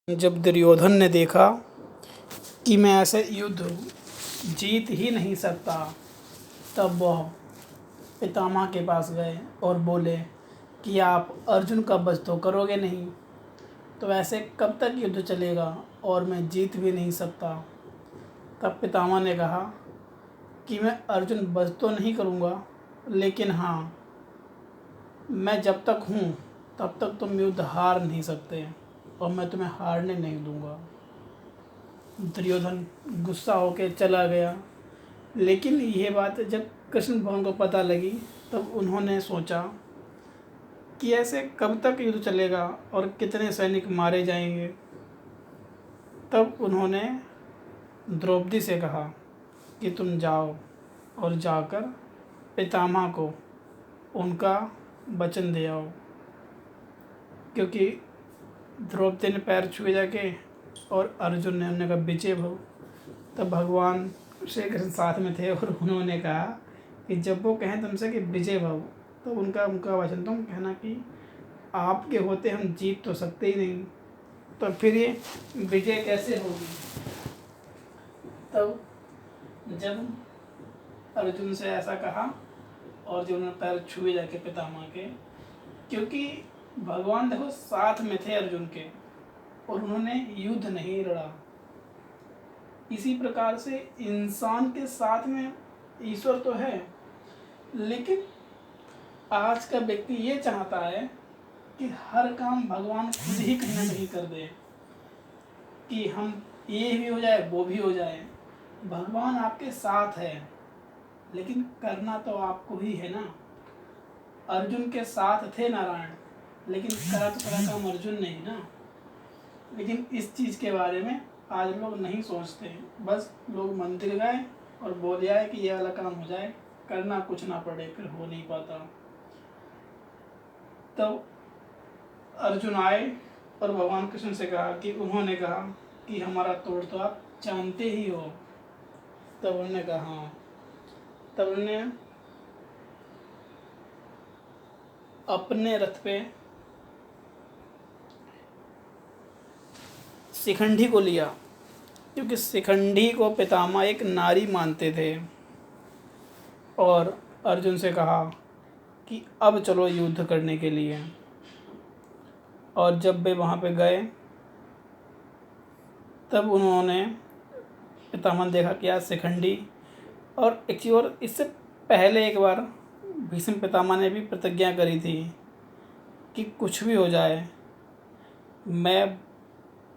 जब दुर्योधन ने देखा कि मैं ऐसे युद्ध जीत ही नहीं सकता, तब वह पितामह के पास गए और बोले कि आप अर्जुन का वध तो करोगे नहीं, तो ऐसे कब तक युद्ध चलेगा और मैं जीत भी नहीं सकता। तब पितामह ने कहा कि मैं अर्जुन वध तो नहीं करूँगा, लेकिन हाँ, मैं जब तक हूँ तब तक तुम युद्ध हार नहीं सकते और मैं तुम्हें हारने नहीं दूँगा। दुर्योधन गुस्सा होकर चला गया। लेकिन यह बात जब कृष्ण भगवान को पता लगी, तब उन्होंने सोचा कि ऐसे कब तक युद्ध चलेगा और कितने सैनिक मारे जाएंगे। तब उन्होंने द्रौपदी से कहा कि तुम जाओ और जाकर पितामह को उनका वचन दे आओ, क्योंकि द्रौपदी ने पैर छुए जाके और अर्जुन ने उन्होंने कहा विजय भव। तब भगवान श्री कृष्ण साथ में थे और उन्होंने कहा कि जब वो कहें तुमसे कि विजय भव, तो उनका वचन तुम कहना कि आपके होते हम जीत तो सकते ही नहीं, तो फिर ये विजय कैसे होगी। तब जब अर्जुन से ऐसा कहा और जो उन्होंने पैर छुए जाके पितामह के, क्योंकि भगवान देखो साथ में थे अर्जुन के और उन्होंने युद्ध नहीं लड़ा। इसी प्रकार से इंसान के साथ में ईश्वर तो है, लेकिन आज का व्यक्ति ये चाहता है कि हर काम भगवान खुद ही कहीं ना कहीं कर दे, कि हम ये भी हो जाए वो भी हो जाए। भगवान आपके साथ है, लेकिन करना तो आपको ही है ना। अर्जुन के साथ थे नारायण, लेकिन करा तो सारा काम अर्जुन नहीं ना। लेकिन इस चीज़ के बारे में आज लोग नहीं सोचते हैं। बस लोग मंदिर गए और बोल दिया है कि ये वाला काम हो जाए, करना कुछ ना पड़े, फिर हो नहीं पाता। तब अर्जुन आए और भगवान कृष्ण से कहा कि उन्होंने कहा कि हमारा तोड़ तो आप जानते ही हो। तब उन्होंने कहा हाँ। तब उन्होंने अपने रथ पे शिखंडी को लिया, क्योंकि शिखंडी को पितामह एक नारी मानते थे, और अर्जुन से कहा कि अब चलो युद्ध करने के लिए। और जब वे वहाँ पे गए, तब उन्होंने पितामह ने देखा कि आज शिखंडी, और एक चीज़ और, इससे पहले एक बार भीष्म पितामह ने भी प्रतिज्ञा करी थी कि कुछ भी हो जाए मैं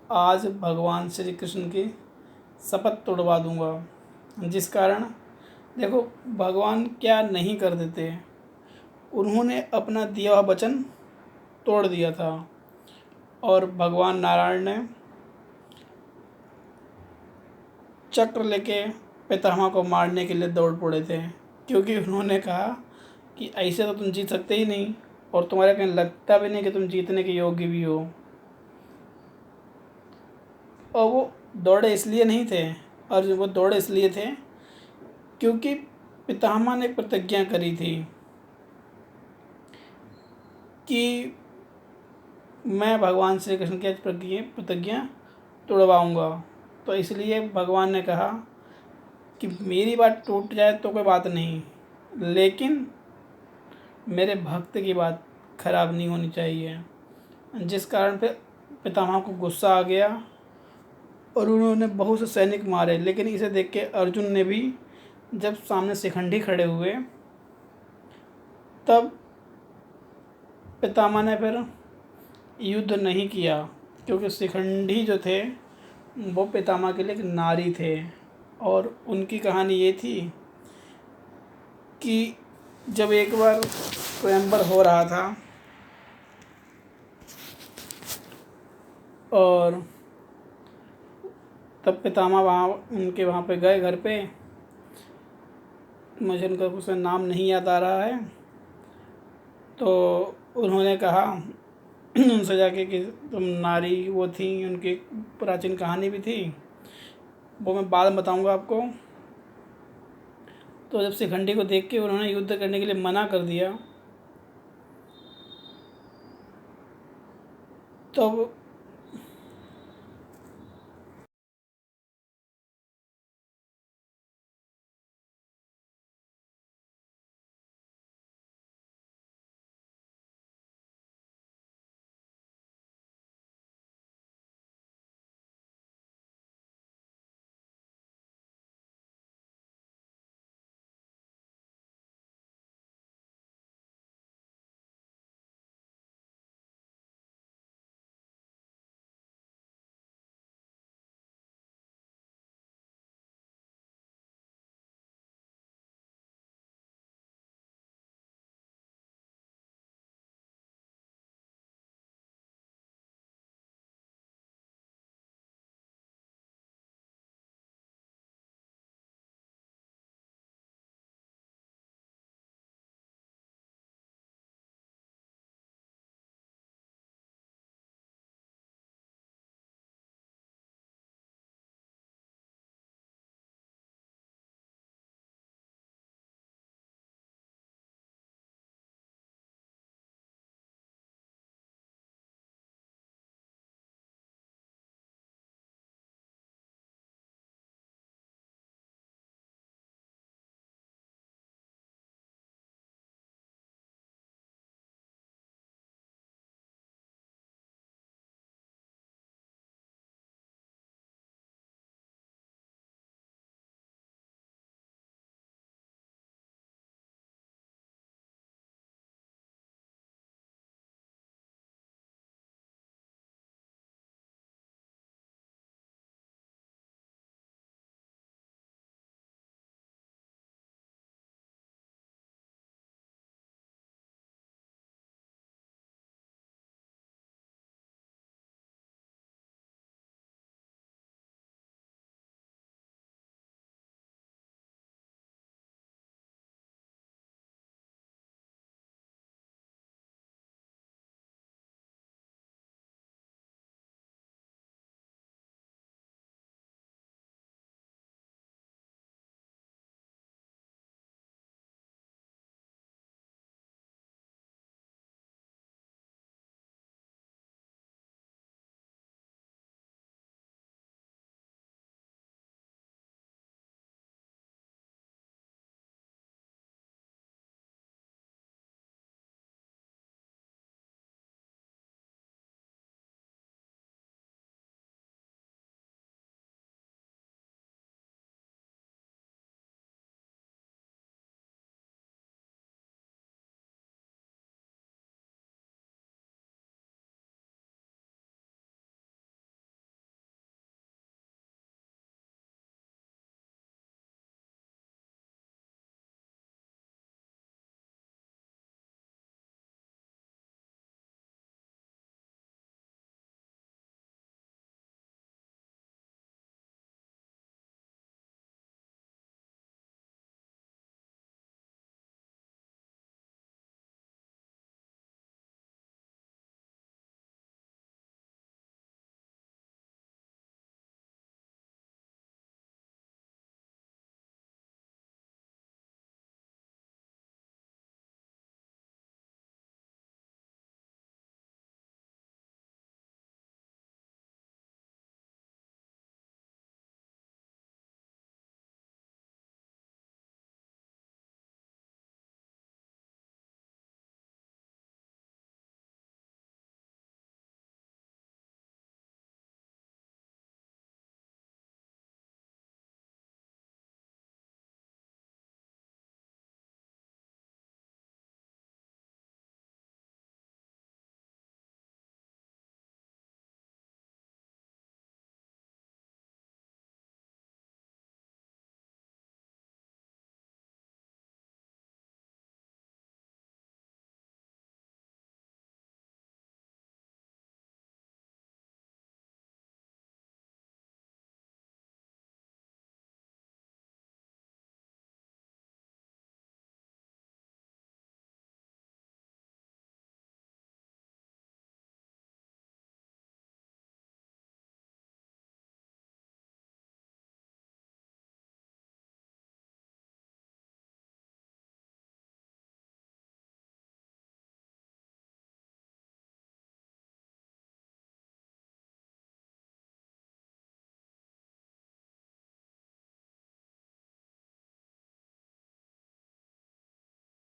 आज भगवान श्री कृष्ण की शपथ तोड़वा दूंगा। जिस कारण देखो भगवान क्या नहीं कर देते, उन्होंने अपना दिया हुआ वचन तोड़ दिया था। और भगवान नारायण ने चक्र लेके पितामह को मारने के लिए दौड़ पड़े थे, क्योंकि उन्होंने कहा कि ऐसे तो तुम जीत सकते ही नहीं, और तुम्हारे कहीं लगता भी नहीं कि तुम जीतने के योग्य भी हो। और वो दौड़े इसलिए नहीं थे, और वो दौड़े इसलिए थे क्योंकि पितामह ने प्रतिज्ञा करी थी कि मैं भगवान श्री कृष्ण की प्रतिज्ञा तोड़वाऊंगा। तो इसलिए भगवान ने कहा कि मेरी बात टूट जाए तो कोई बात नहीं, लेकिन मेरे भक्त की बात खराब नहीं होनी चाहिए। जिस कारण पे पितामह को गुस्सा आ गया और उन्होंने बहुत से सैनिक मारे। लेकिन इसे देख के अर्जुन ने भी, जब सामने शिखंडी खड़े हुए, तब पितामह ने फिर युद्ध नहीं किया, क्योंकि शिखंडी जो थे वो पितामह के लिए एक नारी थे। और उनकी कहानी ये थी कि जब एक बार स्वयंवर हो रहा था और तब पितामह वहाँ पे गए घर पे, मुझे उनका कुछ नाम नहीं याद आ रहा है। तो उन्होंने कहा उनसे जाके कि तुम नारी वो थी, उनकी प्राचीन कहानी भी थी, वो मैं बाद में बताऊंगा आपको। तो जब शिखंडी को देख के उन्होंने युद्ध करने के लिए मना कर दिया, तब